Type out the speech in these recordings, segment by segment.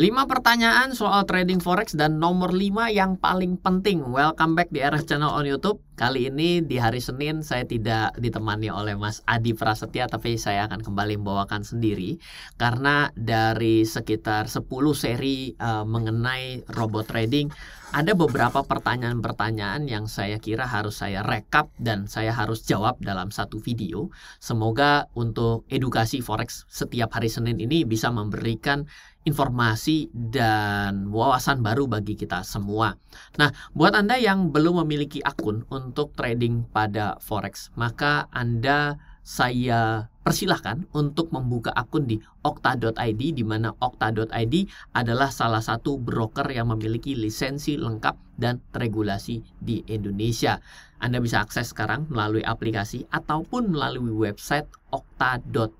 5 pertanyaan soal trading forex dan nomor 5 yang paling penting. Welcome back di RF Channel on YouTube. Kali ini di hari Senin saya tidak ditemani oleh Mas Adi Prasetya, tapi saya akan kembali membawakan sendiri. Karena dari sekitar 10 seri mengenai robot trading, ada beberapa pertanyaan-pertanyaan yang saya kira harus saya rekap dan saya harus jawab dalam satu video. Semoga untuk edukasi forex setiap hari Senin ini bisa memberikan informasi dan wawasan baru bagi kita semua. Nah, buat Anda yang belum memiliki akun untuk trading pada forex, maka saya persilahkan untuk membuka akun di okta.id, di mana okta.id adalah salah satu broker yang memiliki lisensi lengkap dan regulasi di Indonesia. Anda bisa akses sekarang melalui aplikasi ataupun melalui website okta.id.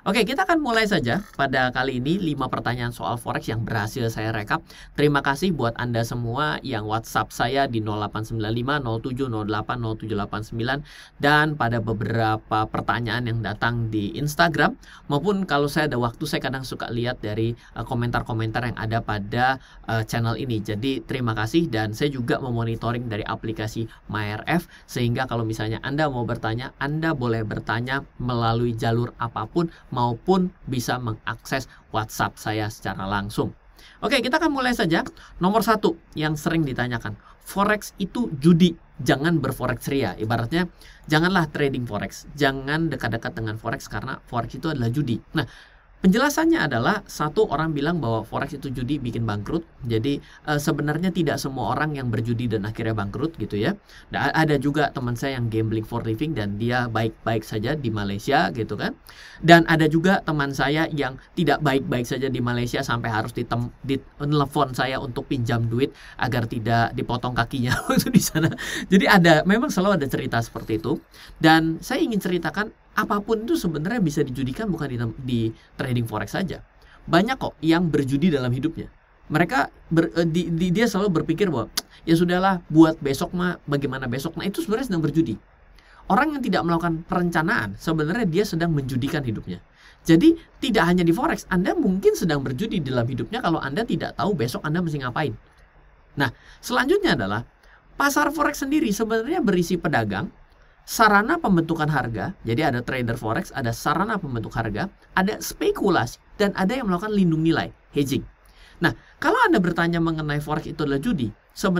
Oke, kita akan mulai saja pada kali ini 5 pertanyaan soal forex yang berhasil saya rekap. Terima kasih buat Anda semua yang WhatsApp saya di 0895 0708 0789 dan pada beberapa pertanyaan yang datang di Instagram, maupun kalau saya ada waktu saya kadang suka lihat dari komentar-komentar yang ada pada channel ini. Jadi terima kasih, dan saya juga memonitoring dari aplikasi MyRF, sehingga kalau misalnya Anda mau bertanya, Anda boleh bertanya melalui jalur apapun maupun bisa mengakses WhatsApp saya secara langsung. Oke, kita akan mulai saja. Nomor 1 yang sering ditanyakan, forex itu judi, jangan berforex ria. Ibaratnya janganlah trading forex, jangan dekat-dekat dengan forex karena forex itu adalah judi. Nah, penjelasannya adalah, satu, orang bilang bahwa forex itu judi, bikin bangkrut. Jadi sebenarnya tidak semua orang yang berjudi dan akhirnya bangkrut gitu ya. Dan ada juga teman saya yang gambling for living dan dia baik-baik saja di Malaysia gitu kan. Dan ada juga teman saya yang tidak baik-baik saja di Malaysia sampai harus telepon saya untuk pinjam duit agar tidak dipotong kakinya waktu di sana. Jadi memang selalu ada cerita seperti itu. Dan saya ingin ceritakan, apapun itu sebenarnya bisa dijudikan, bukan di trading forex saja. Banyak kok yang berjudi dalam hidupnya. Mereka dia selalu berpikir bahwa ya sudahlah, buat besok mah, bagaimana besok. Nah, itu sebenarnya sedang berjudi. Orang yang tidak melakukan perencanaan sebenarnya dia sedang menjudikan hidupnya. Jadi tidak hanya di forex, Anda mungkin sedang berjudi dalam hidupnya kalau Anda tidak tahu besok Anda mesti ngapain. Nah, selanjutnya adalah pasar forex sendiri sebenarnya berisi pedagang, sarana pembentukan harga. Jadi ada trader forex, ada sarana pembentuk harga, ada spekulasi, dan ada yang melakukan lindung nilai, hedging. Nah, kalau Anda bertanya mengenai forex itu adalah judi,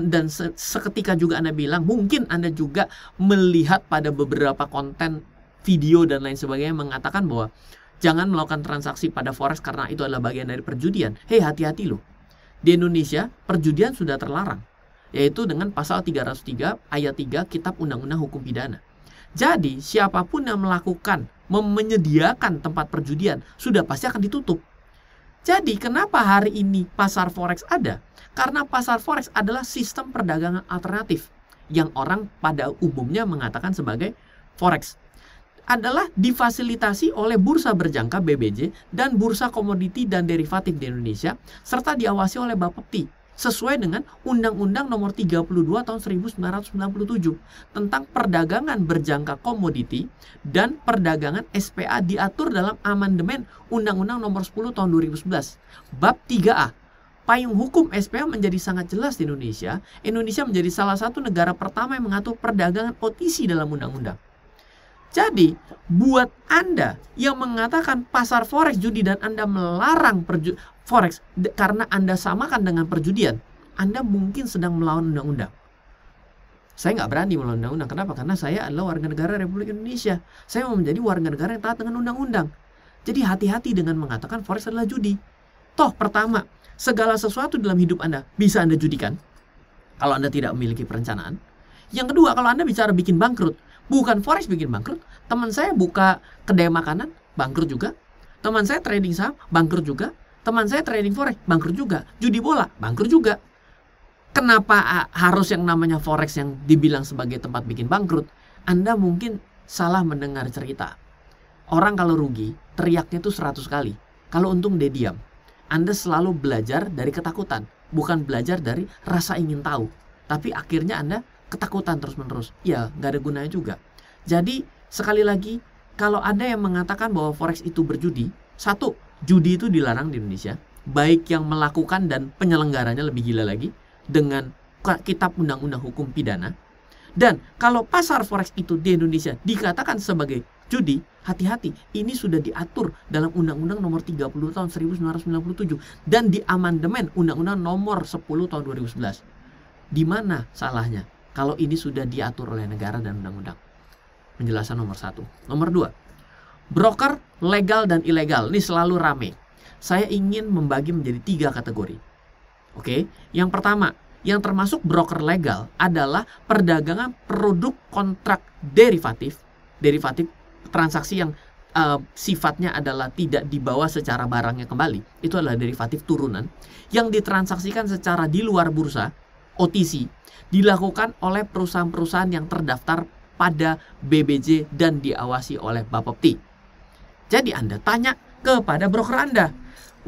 dan seketika juga Anda bilang, mungkin Anda juga melihat pada beberapa konten video dan lain sebagainya mengatakan bahwa jangan melakukan transaksi pada forex karena itu adalah bagian dari perjudian. Hei, hati-hati loh. Di Indonesia, perjudian sudah terlarang, yaitu dengan pasal 303 ayat 3 Kitab Undang-Undang Hukum Pidana. Jadi, siapapun yang menyediakan tempat perjudian, sudah pasti akan ditutup. Jadi, kenapa hari ini pasar forex ada? Karena pasar forex adalah sistem perdagangan alternatif yang orang pada umumnya mengatakan sebagai forex. Adalah difasilitasi oleh Bursa Berjangka BBJ dan Bursa Komoditi dan Derivatif di Indonesia, serta diawasi oleh Bapepti, sesuai dengan Undang-Undang Nomor 32 Tahun 1997 tentang perdagangan berjangka komoditi dan perdagangan SPA, diatur dalam amandemen Undang-Undang Nomor 10 Tahun 2011. Bab 3A. Payung hukum SPA menjadi sangat jelas di Indonesia. Indonesia menjadi salah satu negara pertama yang mengatur perdagangan OTC dalam undang-undang. Jadi, buat Anda yang mengatakan pasar forex judi dan Anda melarang forex karena Anda samakan dengan perjudian, Anda mungkin sedang melawan undang-undang. Saya nggak berani melawan undang-undang. Kenapa? Karena saya adalah warga negara Republik Indonesia. Saya mau menjadi warga negara yang taat dengan undang-undang. Jadi hati-hati dengan mengatakan forex adalah judi. Toh, pertama, segala sesuatu dalam hidup Anda bisa Anda judikan kalau Anda tidak memiliki perencanaan. Yang kedua, kalau Anda bicara bikin bangkrut, bukan forex bikin bangkrut. Teman saya buka kedai makanan, bangkrut juga. Teman saya trading saham, bangkrut juga. Teman saya trading forex, bangkrut juga. Judi bola, bangkrut juga. Kenapa harus yang namanya forex yang dibilang sebagai tempat bikin bangkrut? Anda mungkin salah mendengar cerita. Orang kalau rugi, teriaknya itu 100 kali. Kalau untung dia diam. Anda selalu belajar dari ketakutan, bukan belajar dari rasa ingin tahu. Tapi akhirnya Anda ketakutan terus-menerus. Ya, nggak ada gunanya juga. Jadi, sekali lagi, kalau ada yang mengatakan bahwa forex itu berjudi, satu, judi itu dilarang di Indonesia. baik yang melakukan dan penyelenggaranya lebih gila lagi dengan kitab undang-undang hukum pidana. Dan kalau pasar forex itu di Indonesia dikatakan sebagai judi, hati-hati, ini sudah diatur dalam Undang-Undang nomor 30 tahun 1997 dan di amandemen Undang-Undang nomor 10 tahun 2011. Di mana salahnya kalau ini sudah diatur oleh negara dan undang-undang? Penjelasan nomor 1. Nomor 2, broker legal dan ilegal. Ini selalu rame. Saya ingin membagi menjadi 3 kategori. Oke, yang pertama, yang termasuk broker legal adalah perdagangan produk kontrak derivatif transaksi yang sifatnya adalah tidak dibawa secara barangnya kembali. Itu adalah derivatif turunan yang ditransaksikan secara di luar bursa, OTC, dilakukan oleh perusahaan-perusahaan yang terdaftar pada BBJ dan diawasi oleh Bapepti. Jadi Anda tanya kepada broker Anda,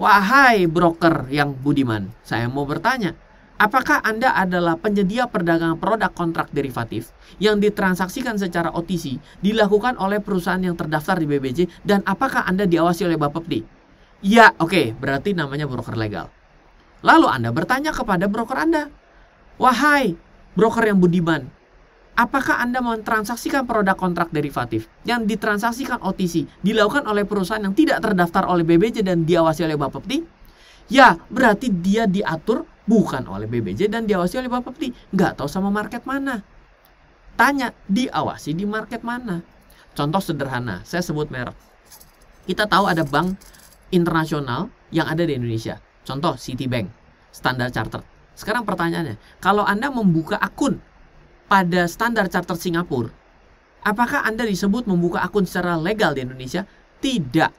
wahai broker yang budiman, saya mau bertanya, apakah Anda adalah penyedia perdagangan produk kontrak derivatif yang ditransaksikan secara OTC, dilakukan oleh perusahaan yang terdaftar di BBJ, dan apakah Anda diawasi oleh Bapepti? Ya, oke, berarti namanya broker legal. Lalu Anda bertanya kepada broker Anda, wahai broker yang budiman, apakah Anda mentransaksikan produk kontrak derivatif yang ditransaksikan OTC, dilakukan oleh perusahaan yang tidak terdaftar oleh BBJ dan diawasi oleh Bapepti? Ya, berarti dia diatur bukan oleh BBJ dan diawasi oleh Bapepti. Nggak tahu sama market mana. Tanya, diawasi di market mana? Contoh sederhana, saya sebut merek. Kita tahu ada bank internasional yang ada di Indonesia. Contoh Citibank, Standard Chartered. Sekarang pertanyaannya, kalau Anda membuka akun pada Standard Chartered Singapura, apakah Anda disebut membuka akun secara legal di Indonesia? Tidak.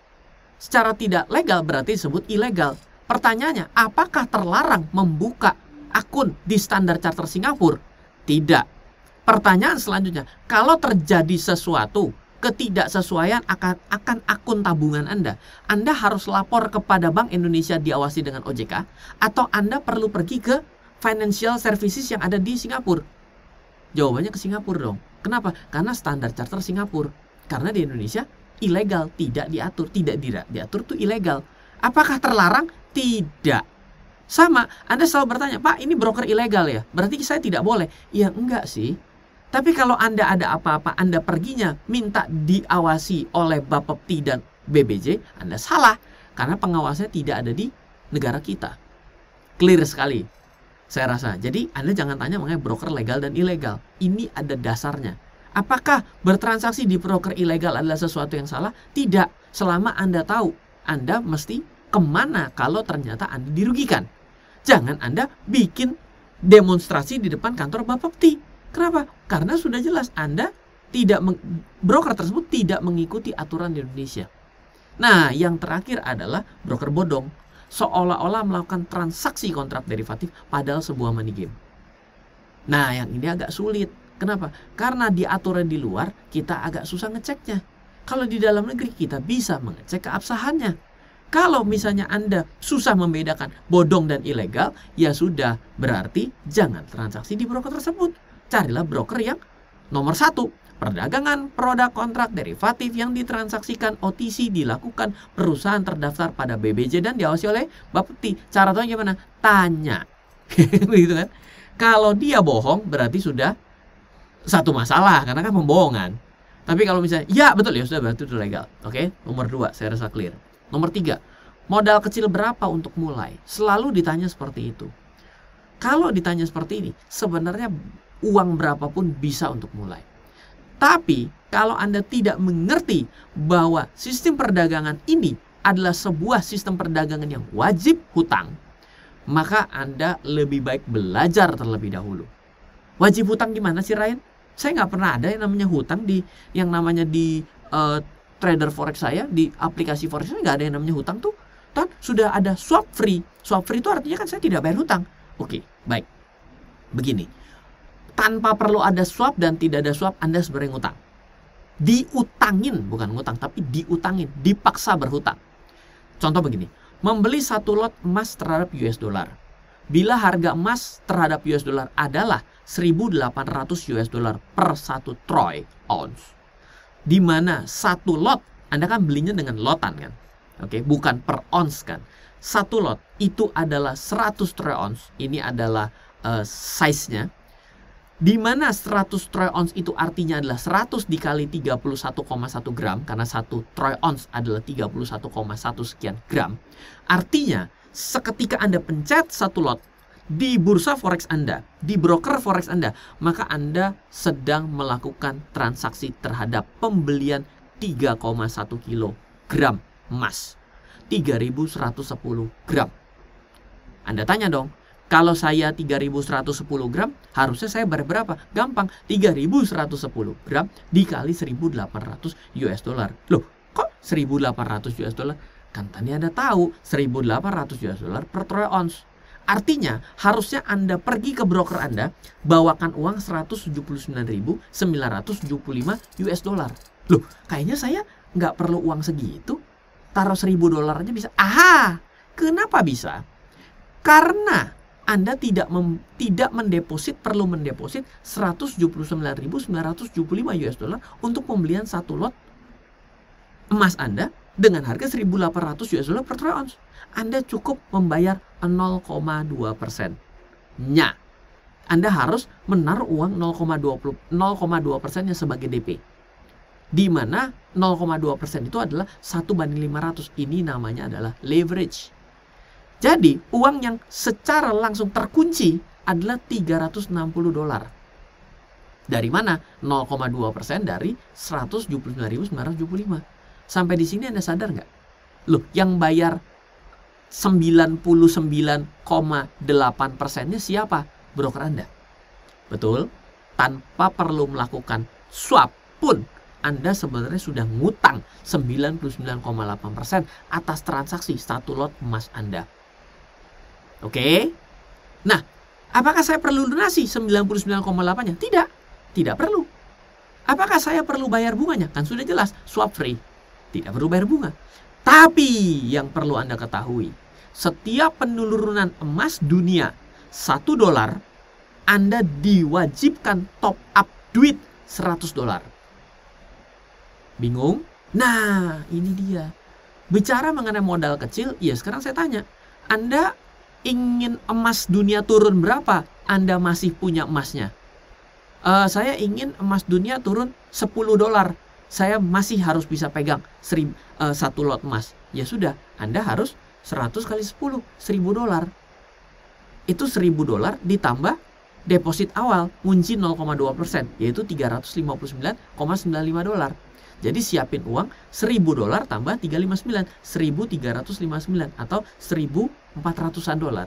Secara tidak legal berarti disebut ilegal. Pertanyaannya, apakah terlarang membuka akun di Standard Chartered Singapura? Tidak. Pertanyaan selanjutnya, kalau terjadi sesuatu ketidaksesuaian akan akun tabungan Anda harus lapor kepada Bank Indonesia diawasi dengan OJK, atau Anda perlu pergi ke financial services yang ada di Singapura? Jawabannya ke Singapura dong. Kenapa? Karena Standard Chartered Singapura. Karena di Indonesia ilegal, tidak diatur, diatur itu ilegal. Apakah terlarang? Tidak. Sama, Anda selalu bertanya, Pak, ini broker ilegal ya? Berarti saya tidak boleh. Ya enggak sih. Tapi kalau Anda ada apa-apa, Anda perginya minta diawasi oleh Bapepti dan BBJ, Anda salah. Karena pengawasnya tidak ada di negara kita. Clear sekali, saya rasa. Jadi Anda jangan tanya mengenai broker legal dan ilegal. Ini ada dasarnya. Apakah bertransaksi di broker ilegal adalah sesuatu yang salah? Tidak. Selama Anda tahu, Anda mesti kemana kalau ternyata Anda dirugikan. Jangan Anda bikin demonstrasi di depan kantor Bapepti. Kenapa? Karena sudah jelas Anda broker tersebut tidak mengikuti aturan di Indonesia. Nah, yang terakhir adalah broker bodong. Seolah-olah melakukan transaksi kontrak derivatif padahal sebuah money game. Nah, yang ini agak sulit. Kenapa? Karena di aturan di luar kita agak susah ngeceknya. Kalau di dalam negeri kita bisa mengecek keabsahannya. Kalau misalnya Anda susah membedakan bodong dan ilegal, ya sudah, berarti jangan transaksi di broker tersebut. Carilah broker yang nomor 1, perdagangan produk kontrak derivatif yang ditransaksikan OTC dilakukan perusahaan terdaftar pada BBJ dan diawasi oleh Bapepti. Cara tahu gimana? Tanya. Begitu kan? Kalau dia bohong, berarti sudah satu masalah, karena kan pembohongan. Tapi kalau misalnya, ya betul, ya sudah, berarti itu legal. Oke, nomor 2, saya rasa clear. Nomor 3, modal kecil berapa untuk mulai? Selalu ditanya seperti itu. Kalau ditanya seperti ini, sebenarnya uang berapapun bisa untuk mulai. Tapi kalau Anda tidak mengerti bahwa sistem perdagangan ini adalah sebuah sistem perdagangan yang wajib hutang, maka Anda lebih baik belajar terlebih dahulu. Wajib hutang gimana sih, Ryan? Saya nggak pernah ada yang namanya hutang yang namanya di trader forex saya, di aplikasi forex saya nggak ada yang namanya hutang tuh. Dan sudah ada swap free. Swap free itu artinya kan saya tidak bayar hutang. Oke, baik. Begini, tanpa perlu ada swap dan tidak ada swap, Anda sebenarnya ngutang. Diutangin, bukan ngutang, tapi diutangin, dipaksa berhutang. Contoh begini, membeli 1 lot emas terhadap US dollar. Bila harga emas terhadap US dollar adalah 1.800 US dollar per 1 troy ounce, di mana 1 lot, Anda kan belinya dengan lotan kan? Oke, bukan per ounce kan? satu lot itu adalah 100 troy ounce. Ini adalah size-nya. Di mana 100 troy ounce itu artinya adalah 100 dikali 31,1 gram. Karena 1 troy ounce adalah 31,1 sekian gram. Artinya seketika Anda pencet satu lot di bursa forex Anda, di broker forex Anda, maka Anda sedang melakukan transaksi terhadap pembelian 3,1 kilogram emas. 3.110 gram. Anda tanya dong, kalau saya 3.110 gram, harusnya saya bayar berapa? Gampang, 3.110 gram dikali 1.800 US dollar. Loh, kok 1.800 US dollar? Kan tadi Anda tahu, 1.800 US dollar per troy ounce. Artinya, harusnya Anda pergi ke broker Anda, bawakan uang 179.975 US dollar. Loh, kayaknya saya nggak perlu uang segitu. Taruh 1.000 dolar aja bisa. Aha, kenapa bisa? Karena Anda tidak mendeposit, perlu mendeposit 179.975 US dollar untuk pembelian satu lot emas Anda dengan harga 1.800 US dollar per troy ounce. Anda cukup membayar 0,2%-nya. Anda harus menaruh uang 0,2%-nya sebagai DP. Di mana 0,2% itu adalah 1:500. Ini namanya adalah leverage. Jadi uang yang secara langsung terkunci adalah 360 dolar. Dari mana? 0,2% dari 179.975. Sampai di sini Anda sadar nggak? Loh, yang bayar 99,8%-nya siapa? Broker Anda. Betul? Tanpa perlu melakukan swap pun Anda sebenarnya sudah ngutang 99,8% atas transaksi satu lot emas Anda. Oke? Nah, apakah saya perlu lunasi 99,8-nya? Tidak. Tidak perlu. Apakah saya perlu bayar bunganya? Kan sudah jelas, swap free. Tidak perlu bayar bunga. Tapi yang perlu Anda ketahui, setiap penurunan emas dunia 1 dolar, Anda diwajibkan top up duit 100 dolar. Bingung? Nah, ini dia. Bicara mengenai modal kecil, ya sekarang saya tanya. Anda ingin emas dunia turun berapa? Anda masih punya emasnya. Saya ingin emas dunia turun 10 dolar. Saya masih harus bisa pegang satu lot emas. Ya sudah, Anda harus 100 kali 10, 1.000 dolar. Itu 1.000 dolar ditambah deposit awal, ngunci 0,2%, yaitu 359,95 dolar. Jadi siapin uang 1.000 dolar tambah 359, 1.359 atau 1.400-an dolar.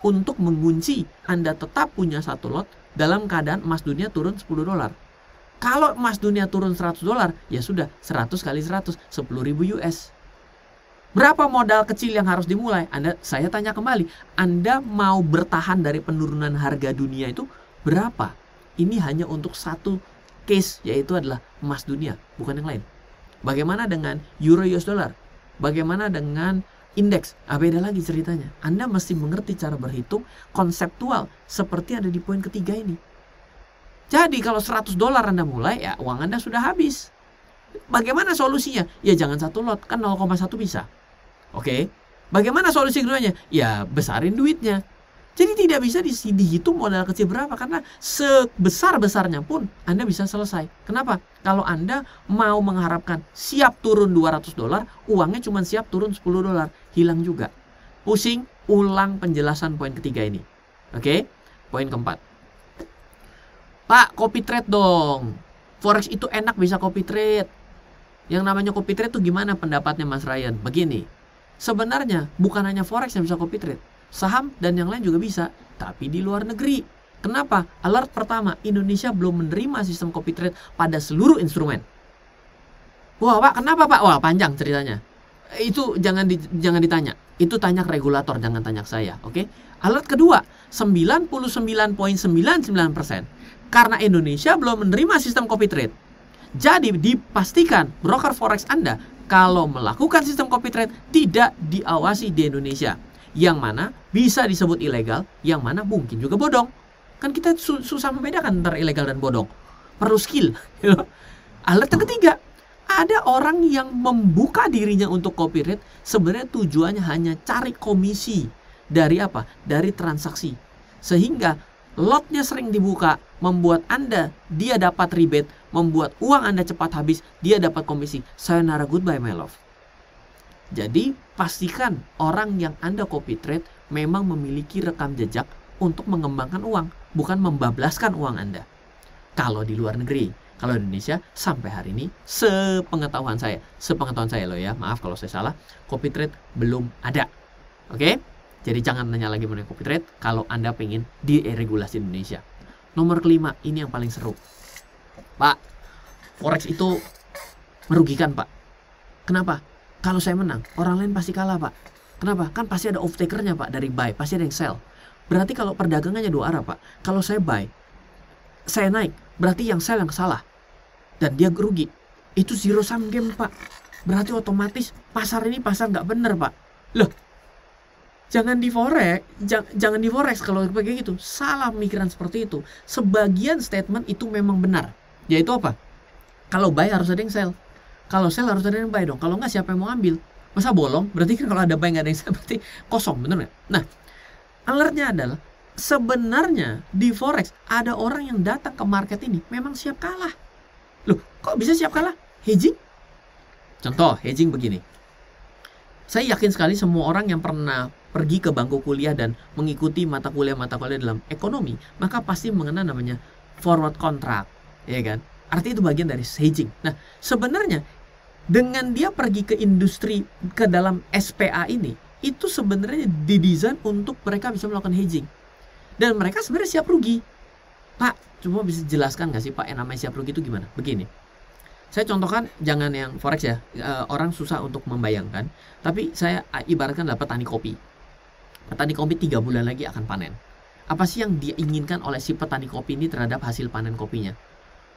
Untuk mengunci Anda tetap punya satu lot dalam keadaan emas dunia turun 10 dolar. Kalau emas dunia turun 100 dolar, ya sudah 100 kali 100, 10.000 US. Berapa modal kecil yang harus dimulai? Saya tanya kembali, Anda mau bertahan dari penurunan harga dunia itu berapa? Ini hanya untuk satu case, yaitu adalah emas dunia, bukan yang lain. Bagaimana dengan euro US dollar? Bagaimana dengan indeks? Beda lagi ceritanya. Anda mesti mengerti cara berhitung konseptual seperti ada di poin ketiga ini. Jadi kalau 100 dolar Anda mulai, ya uang Anda sudah habis. Bagaimana solusinya? Ya jangan satu lot, kan 0,1 bisa. Oke. Bagaimana solusi keduanya? Ya besarin duitnya. Jadi tidak bisa dihitung modal kecil berapa, karena sebesar-besarnya pun Anda bisa selesai. Kenapa? Kalau Anda mau mengharapkan siap turun 200 dolar, uangnya cuma siap turun 10 dolar, hilang juga. Pusing, ulang penjelasan poin ketiga ini. Oke? Poin keempat. Pak, copy trade dong. Forex itu enak bisa copy trade. Yang namanya copy trade itu gimana pendapatnya Mas Ryan? Begini, sebenarnya bukan hanya Forex yang bisa copy trade. Saham dan yang lain juga bisa, tapi di luar negeri. Kenapa? Alert pertama, Indonesia belum menerima sistem copy trade pada seluruh instrumen. Wah Pak, kenapa Pak? Wah panjang ceritanya. Itu jangan ditanya. Itu tanya ke regulator, jangan tanya ke saya. Oke? Alert kedua, 99.99% karena Indonesia belum menerima sistem copy trade. Jadi dipastikan broker forex Anda kalau melakukan sistem copy trade tidak diawasi di Indonesia. Yang mana bisa disebut ilegal, yang mana mungkin juga bodong. Kan kita susah membedakan antara ilegal dan bodong. Perlu skill. Alert yang ketiga, Ada orang yang membuka dirinya untuk copy trade, sebenarnya tujuannya hanya cari komisi. Dari apa? Dari transaksi. Sehingga lotnya sering dibuka, membuat dia dapat rebate, membuat uang Anda cepat habis, dia dapat komisi. Sayonara goodbye my love. Jadi pastikan orang yang Anda copy trade memang memiliki rekam jejak untuk mengembangkan uang, bukan membablaskan uang Anda. Kalau di luar negeri, kalau di Indonesia sampai hari ini sepengetahuan saya loh ya, maaf kalau saya salah, copy trade belum ada. Oke? Jadi jangan nanya lagi mengenai copy trade kalau Anda pengen diregulasi di Indonesia. Nomor kelima, ini yang paling seru. Pak, forex itu merugikan, Pak. Kenapa? Kalau saya menang, orang lain pasti kalah, Pak. Kenapa? Kan pasti ada off takernya, Pak, dari buy, pasti ada yang sell. Berarti kalau perdagangannya dua arah, Pak. Kalau saya buy, saya naik, berarti yang sell yang salah. Dan dia rugi. Itu zero sum game, Pak. Berarti otomatis pasar ini pasar nggak bener, Pak. Loh, jangan di forex kalau kayak gitu. Salah pemikiran seperti itu. Sebagian statement itu memang benar. Yaitu apa? Kalau buy harus ada yang sell. Kalau sell harus ada yang buy dong. Kalau nggak siapa yang mau ambil? Masa bolong? Berarti kan kalau ada buy nggak ada yang sell berarti kosong, bener nggak? Nah, alertnya adalah sebenarnya di forex ada orang yang datang ke market ini memang siap kalah. Loh, kok bisa siap kalah? Hedging? Contoh, hedging begini. Saya yakin sekali semua orang yang pernah pergi ke bangku kuliah dan mengikuti mata kuliah dalam ekonomi, maka pasti mengenal namanya forward contract, ya kan? Artinya itu bagian dari hedging. Nah, sebenarnya dengan dia pergi ke industri, ke dalam SPA ini, itu sebenarnya didesain untuk mereka bisa melakukan hedging. Dan mereka sebenarnya siap rugi. Pak, coba bisa jelaskan nggak sih Pak, yang namanya siap rugi itu gimana? Begini. Saya contohkan, jangan yang forex ya, orang susah untuk membayangkan. Tapi saya ibaratkan adalah petani kopi. Petani kopi 3 bulan lagi akan panen. Apa sih yang dia inginkan oleh si petani kopi ini terhadap hasil panen kopinya?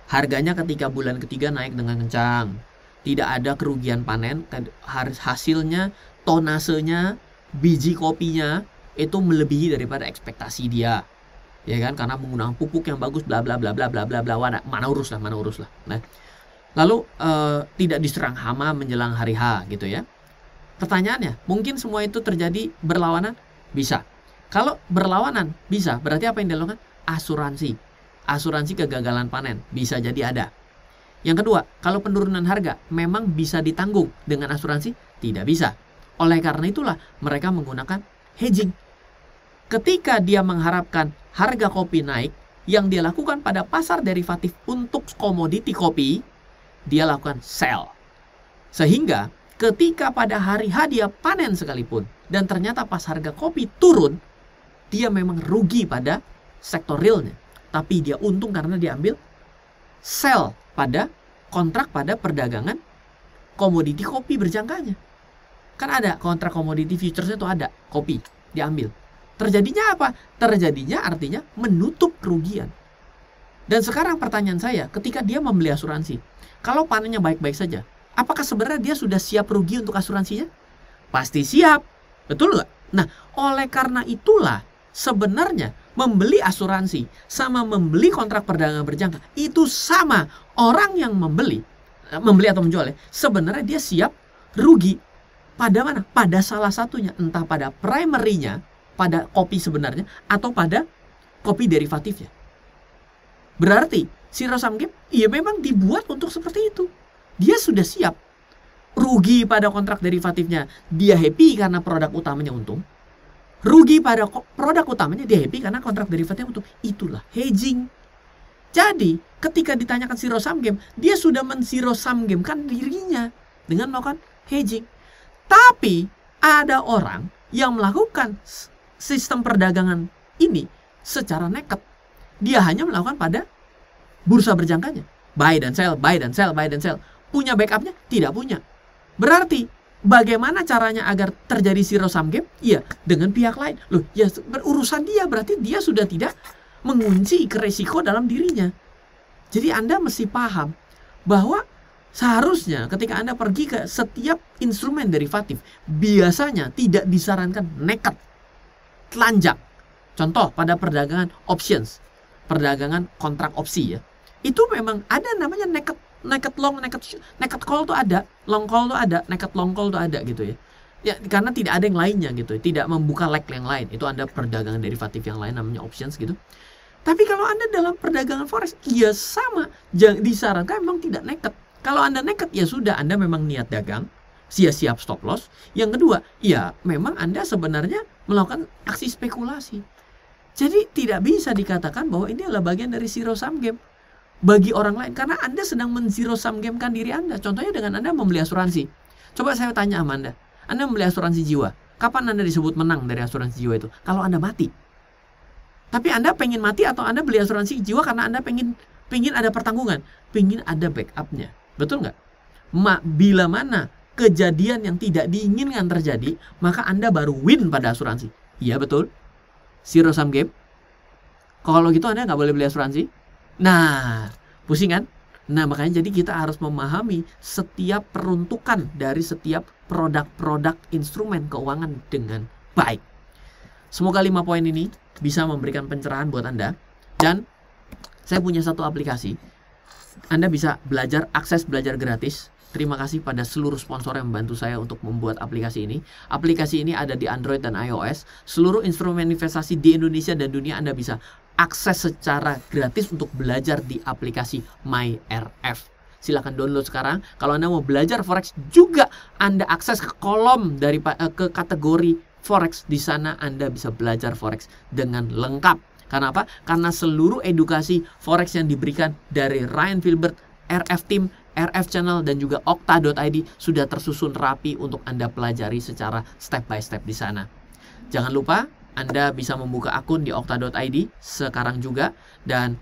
Harganya ketika bulan ketiga naik dengan kencang. Tidak ada kerugian panen, hasilnya, tonasenya, biji kopinya itu melebihi daripada ekspektasi dia. Ya kan? Karena menggunakan pupuk yang bagus, bla bla bla bla bla bla bla. Mana urus lah. Nah, lalu tidak diserang hama menjelang hari H gitu ya. Pertanyaannya, mungkin semua itu terjadi berlawanan? Bisa. Kalau berlawanan bisa, berarti apa yang dilakukan? Asuransi. Asuransi kegagalan panen bisa jadi ada. Yang kedua, kalau penurunan harga memang bisa ditanggung dengan asuransi? Tidak bisa. Oleh karena itulah mereka menggunakan hedging. Ketika dia mengharapkan harga kopi naik, yang dia lakukan pada pasar derivatif untuk komoditi kopi, dia lakukan sell. Sehingga ketika pada hari H dia panen sekalipun, dan ternyata pas harga kopi turun, dia memang rugi pada sektor realnya. Tapi dia untung karena dia ambil sell pada kontrak pada perdagangan komoditi kopi berjangkanya. Kan ada kontrak komoditi futuresnya itu ada, kopi, diambil. Terjadinya apa? Terjadinya artinya menutup kerugian. Dan sekarang pertanyaan saya, ketika dia membeli asuransi, kalau panennya baik-baik saja, apakah sebenarnya dia sudah siap rugi untuk asuransinya? Pasti siap. Betul nggak? Nah, oleh karena itulah sebenarnya membeli asuransi sama membeli kontrak perdagangan berjangka itu sama. Orang yang membeli atau menjual ya, sebenarnya dia siap rugi. Pada mana? Pada salah satunya. Entah pada primary-nya, pada kopi sebenarnya, atau pada kopi derivatifnya. Berarti zero sum game, iya memang dibuat untuk seperti itu. Dia sudah siap rugi pada kontrak derivatifnya. Dia happy karena produk utamanya untung. Rugi pada produk utamanya, dia happy karena kontrak derivatifnya untung. Itulah hedging. Jadi ketika ditanyakan zero sum game, dia sudah men-zero sum game kan dirinya dengan melakukan hedging. Tapi ada orang yang melakukan sistem perdagangan ini secara nekat. Dia hanya melakukan pada bursa berjangkanya. Buy dan sell, buy dan sell, buy dan sell. Punya backupnya? Tidak punya. Berarti bagaimana caranya agar terjadi zero sum game? Iya, dengan pihak lain. Loh, ya berurusan dia, berarti dia sudah tidak mengunci ke resiko dalam dirinya. Jadi Anda mesti paham bahwa seharusnya ketika Anda pergi ke setiap instrumen derivatif, biasanya tidak disarankan nekat, telanjang. Contoh pada perdagangan options, perdagangan kontrak opsi ya. Itu memang ada namanya naked long, naked call tuh ada, long call tuh ada, naked long call tuh ada gitu ya. Ya, karena tidak ada yang lainnya gitu, tidak membuka leg yang lain. Itu Anda perdagangan derivatif yang lain namanya options gitu. Tapi kalau Anda dalam perdagangan forex, ya sama. Jangan disarankan memang tidak naked. Kalau Anda naked, ya sudah, Anda memang niat dagang, siap stop loss. Yang kedua, ya memang Anda sebenarnya melakukan aksi spekulasi. Jadi tidak bisa dikatakan bahwa ini adalah bagian dari zero sum game bagi orang lain, karena Anda sedang men-zero sum game-kan diri Anda. Contohnya dengan Anda membeli asuransi. Coba saya tanya sama Anda membeli asuransi jiwa. Kapan Anda disebut menang dari asuransi jiwa itu? Kalau Anda mati. Tapi Anda pengen mati atau Anda beli asuransi jiwa karena Anda pengen ada pertanggungan, pengen ada backup-nya. Betul nggak? Bila mana kejadian yang tidak diinginkan terjadi, maka Anda baru win pada asuransi. Iya betul. Zero sum game. Kalau gitu Anda nggak boleh beli asuransi. Nah, pusing kan? Nah, makanya jadi kita harus memahami setiap peruntukan dari setiap produk-produk instrumen keuangan dengan baik. Semoga 5 poin ini bisa memberikan pencerahan buat Anda. Dan saya punya satu aplikasi. Anda bisa akses belajar gratis. Terima kasih pada seluruh sponsor yang membantu saya untuk membuat aplikasi ini. Aplikasi ini ada di Android dan iOS. Seluruh instrumen investasi di Indonesia dan dunia Anda bisa akses secara gratis untuk belajar di aplikasi MyRF. Silahkan download sekarang. Kalau Anda mau belajar forex juga, Anda akses ke kolom ke kategori forex. Di sana Anda bisa belajar forex dengan lengkap. Karena apa? Karena seluruh edukasi forex yang diberikan dari Ryan Filbert, RF Team, RF Channel, dan juga Okta.id sudah tersusun rapi untuk Anda pelajari secara step by step di sana. Jangan lupa Anda bisa membuka akun di Okta.id sekarang juga, dan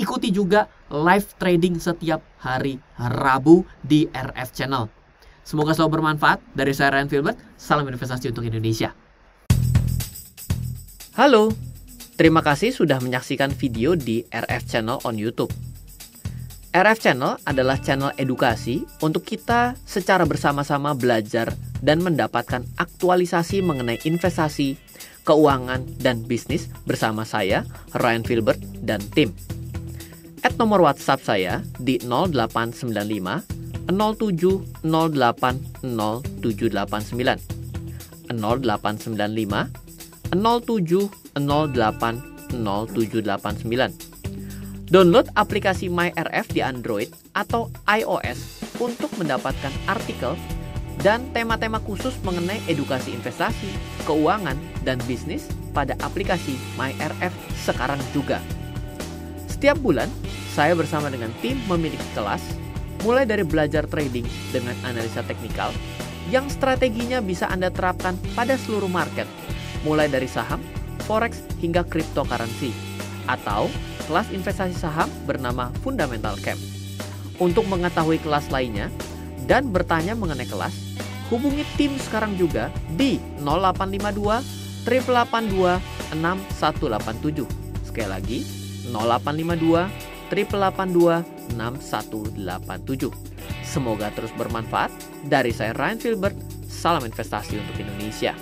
ikuti juga live trading setiap hari Rabu di RF Channel. Semoga selalu bermanfaat. Dari saya Ryan Filbert, salam investasi untuk Indonesia. Halo, terima kasih sudah menyaksikan video di RF Channel on YouTube. RF Channel adalah channel edukasi untuk kita secara bersama-sama belajar dan mendapatkan aktualisasi mengenai investasi, keuangan, dan bisnis bersama saya, Ryan Filbert, dan tim. Add nomor WhatsApp saya di 0895 07 08 0789 0895 07 08 0789. Download aplikasi MyRF di Android atau iOS untuk mendapatkan artikel dan tema-tema khusus mengenai edukasi investasi, keuangan, dan bisnis pada aplikasi MyRF sekarang juga. Setiap bulan, saya bersama dengan tim memiliki kelas, mulai dari belajar trading dengan analisa teknikal, yang strateginya bisa Anda terapkan pada seluruh market, mulai dari saham, forex, hingga cryptocurrency, atau kelas investasi saham bernama Fundamental Camp. Untuk mengetahui kelas lainnya dan bertanya mengenai kelas, hubungi tim sekarang juga di 0852 882 6187. Sekali lagi, 0852 882 6187. Semoga terus bermanfaat. Dari saya Ryan Filbert, salam investasi untuk Indonesia.